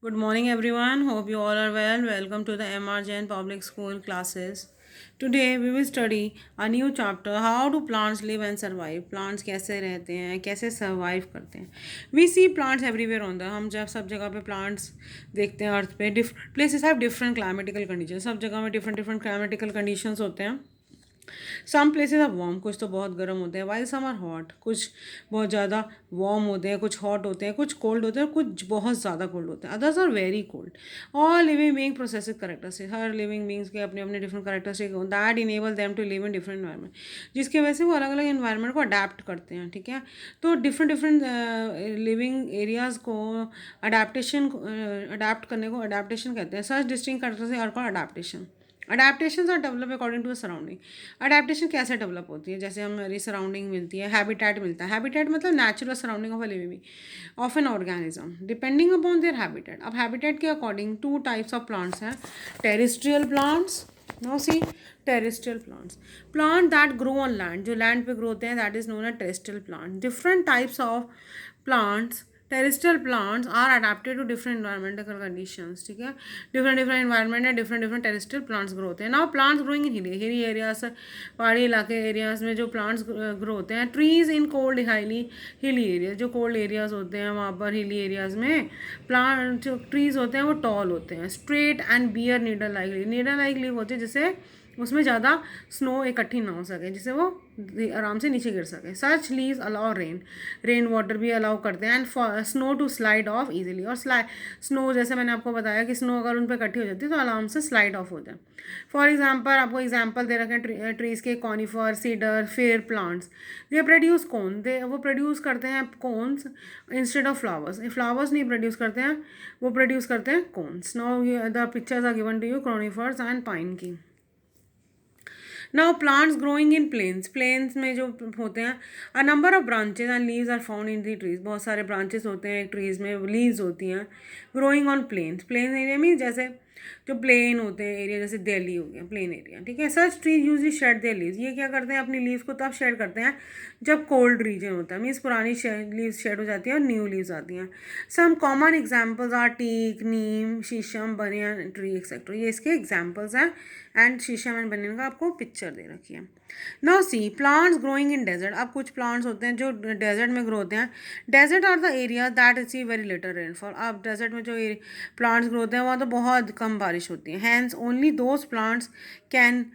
Good morning, everyone. Hope you all are well. Welcome to the MR Jain Public School classes. Today we will study a new chapter, how do plants live and survive. Plants कैसे रहते हैं, कैसे survive करते हैं. We see plants everywhere on the. हम जब सब जगह पे plants देखते हैं अर्थ पे. Different places have different climatical conditions. सब जगह में different climatical conditions होते हैं. सम प्लेसेस आर वार्म, कुछ तो बहुत गर्म होते हैं. वाइल सम आर हॉट, कुछ बहुत ज़्यादा वार्म होते हैं, कुछ हॉट होते हैं, कुछ कोल्ड होते हैं, कुछ बहुत ज़्यादा कोल्ड होते हैं. Others are very cold. All living being processive characteristic, हर लिविंग बींग्स के अपने अपने different characteristic that enable them to live in different environment, जिसकी वजह से वो अलग अलग इन्वायरमेंट को अडेप्ट करते हैं. ठीक है, तो डिफरेंट डिफरेंट लिविंग एरियाज को अडेप्ट करने को अडेप्टेशन कहते हैं. Such distinct characteristic are called adaptation. Adaptation are develop according to surrounding. Adaptation कैसे डेवलप होती है? जैसे हमारी सराउंडिंग मिलती है, हैबिटेट मिलता है. हैबिटेट मतलब natural surrounding of a living of an organism depending upon their habitat. अब हैबिटेट के according to types of plants हैं. Terrestrial plants. Now see, terrestrial plants, plant that grow on land, जो land पे grow होते हैं, that is known as terrestrial plant. Different types of plants, terrestrial plants are adapted to different environmental conditions. ठीक है, different different environment है, different different terrestrial plants grow होते हैं. Now plants growing इन hilly areas, पहाड़ी इलाके areas में जो plants grow होते हैं. Trees in cold highly hilly area, जो कोल्ड एरियाज होते हैं वहाँ पर हिली एरियाज में प्लांट जो ट्रीज होते हैं वो टॉल होते हैं. Straight and bear needle like leave होती है, जिससे उसमें ज़्यादा स्नो इकट्ठी ना हो सके, जिससे वो आराम से नीचे गिर सके. Such leaves allow rain water भी अलाउ करते हैं and snow to slide off easily. और स्नो, जैसे मैंने आपको बताया कि स्नो अगर उन पर इकट्ठी हो जाती है तो आराम से स्लाइड ऑफ हो जाए. फॉर एग्जाम्पल, आपको एग्जाम्पल दे रखे हैं ट्रीज के. Conifer, cedar, fir plants, they produce cone. वो प्रोड्यूस करते हैं cones instead of flowers. Flowers नहीं प्रोड्यूस करते हैं, वो प्रोड्यूस करते हैं cones. Now the pictures are given to you conifers and pine की. Now plants growing in plains में जो होते हैं, a number of branches and leaves are found in the trees. बहुत सारे ब्रांचेस होते हैं एक ट्रीज में, लीव्स होती हैं. ग्रोइंग ऑन प्लेन एरिया में, जैसे जो प्लेन होते हैं एरिया, जैसे दिल्ली हो गया प्लेन एरिया. ठीक है, such trees usually shed their leaves. ये क्या करते हैं, अपनी लीव्स को तब शेड करते हैं जब कोल्ड रीजन होता है. मीन्स पुरानी लीव्स शेड हो जाती है और न्यू लीव्स आती हैं. Some common examples are teak, neem, sheesham, banyan tree etcetera. ये इसके एग्जाम्पल्स हैं. एंड शीशम एंड बनियन का आपको पिक्चर दे रखी है. Now see, plants growing in desert. अब कुछ प्लांट्स होते हैं जो डेजर्ट में ग्रो होते हैं. Desert are the area that receive very little rainfall. अब डेजर्ट में जो प्लांट्स ग्रो होते हैं वहाँ तो बहुत कम बारिश होती है. Hence only those plants can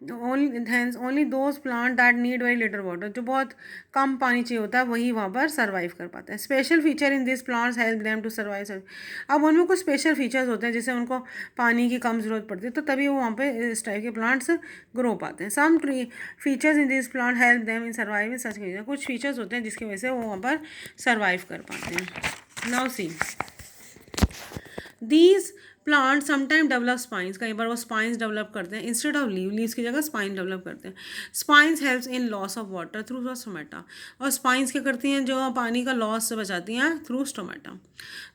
only those plant that need very little water, जो बहुत कम पानी चाहिए होता है वही वहाँ पर सर्वाइव कर पाते हैं. Special feature in this plants help them to survive. अब उनमें कुछ स्पेशल फीचर्स होते हैं जिससे उनको पानी की कम ज़रूरत पड़ती है, तो तभी वो वहाँ पे इस टाइप के प्लांट्स ग्रो पाते हैं. Some tree features in this plant help them in survive in such condition. कुछ फीचर्स होते हैं जिसकी वजह से वो वहाँ पर सर्वाइव कर पाते हैं. Now see, these plant sometime develop spines. कई बार वो स्पाइंस डेवलप करते हैं इंस्टेड ऑफ लीव्स की जगह स्पाइन डेवलप करते हैं. Spines helps in loss of water through stomata. और स्पाइंस क्या करती हैं, जो पानी का लॉस से बचाती हैं through stomata.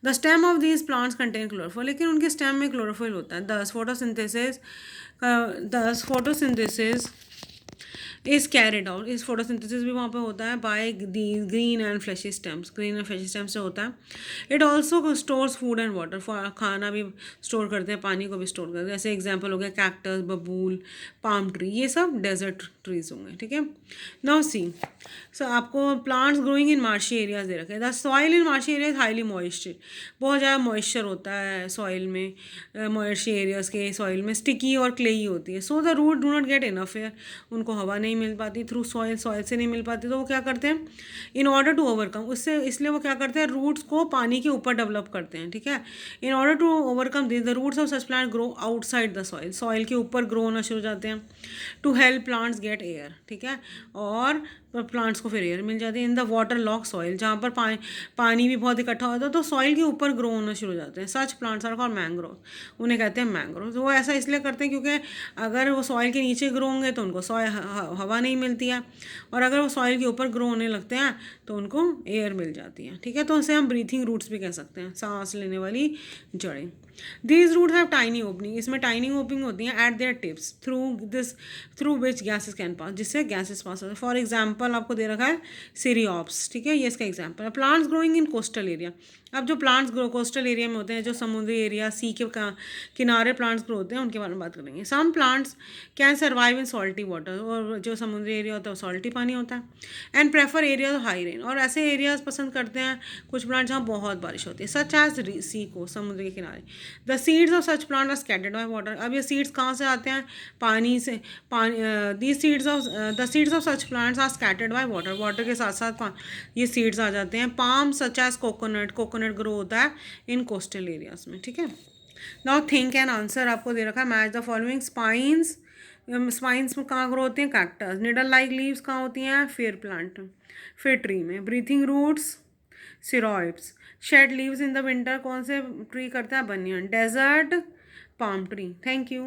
The stem of these plants contain chlorophyll. लेकिन उनके स्टेम में क्लोरोफिल होता है. दस फोटोसिंथेसिस इज कैरिड आउट. इस फोटोसिंथेसिस भी वहाँ पे होता है by the green and fleshy stems. Green and fleshy stems से होता है. It also stores food and water. खाना भी स्टोर करते हैं, पानी को भी स्टोर करते हैं. जैसे एग्जाम्पल हो गया कैक्टस, बबूल, पाम ट्री, ये सब डेजर्ट ट्रीज होंगे. ठीक है, नाउ सी, सो आपको plants growing in marshy areas दे रखे हैं. The soil in marshy area is highly moisture. बहुत ज़्यादा मॉइस्चर होता है सॉइल में. मार्शी एरियाज के सॉइल में स्टिकी और क्लेई होती है. So the root do not get enough air. उनको हवा नहीं मिल पाती थ्रू सॉइल से नहीं मिल पाती, तो वो क्या करते हैं, इन ऑर्डर टू ओवरकम, उससे इसलिए वो क्या करते हैं, रूट्स को पानी के ऊपर डेवलप करते हैं. ठीक है, in order to overcome this the roots of such plant grow outside the soil के ऊपर ग्रो होना शुरू हो जाते हैं. To help plants get air. ठीक है, और प्लांट्स को फिर एयर मिल जाती है. In the water lock soil, जहाँ पर पानी भी बहुत इकट्ठा होता है तो सॉइल के ऊपर ग्रो होना शुरू हो जाते हैं. Such plants are called mangrove. उन्हें कहते हैं मैंग्रोव. तो वो ऐसा इसलिए करते हैं क्योंकि अगर वो सॉइल के नीचे ग्रो होंगे तो उनको हवा नहीं मिलती है, और अगर वो सॉइल के ऊपर ग्रो होने लगते हैं तो उनको एयर मिल जाती है. ठीक है, तो उसे हम ब्रीथिंग रूट्स भी कह सकते हैं, सांस लेने वाली जड़ें. These root have tiny opening. इसमें टाइनी ओपनिंग होती हैं at their tips through which gases can pass, जिससे गैसेस पास होते हैं. फॉर एग्जाम्पल एग्जाम्पल आपको दे रखा है सीरियोप्स, ठीक है, ये इसका एग्जाम्पल है। प्लांट्स ग्रोइंग इन कोस्टल एरिया, अब जो प्लांट्स ग्रो कोस्टल एरिया में होते हैं, जो समुद्री एरिया सी के किनारे प्लांट्स ग्रो होते हैं, उनके बारे में बात करेंगे। Some plants can survive in salty water, और जो समुद्री एरिया होता है वो सॉल्टी पानी होता है। And prefer area high rain, और ऐसे एरियाज पसंद करते हैं कुछ प्लांट जहाँ बहुत बारिश होती है, सच एज सी को, समुद्र के किनारे। The seeds of such plant are scattered by water, अब ये सीड्स कहाँ से आते हैं, पानी से। पानी these seeds of the seeds of such plants are scattered by water, water के साथ साथ ये सीड्स आ जाते हैं। Palm such as coconut, coconut grow होता है इन कोस्टल एरियाज में, ठीक है। नाउ थिंक एंड आंसर आपको दे रखा है, match the following. Spines, spines में कहाँ ग्रो होती हैं, कैक्टस। निडल लाइक लीव्स कहाँ होती हैं, फेयर प्लांट, फेयर ट्री में। ब्रीथिंग रूट्स, सिरॉइड्स। Shed leaves in the winter कौन से ट्री करता है, banyan. Desert, palm tree. Thank you.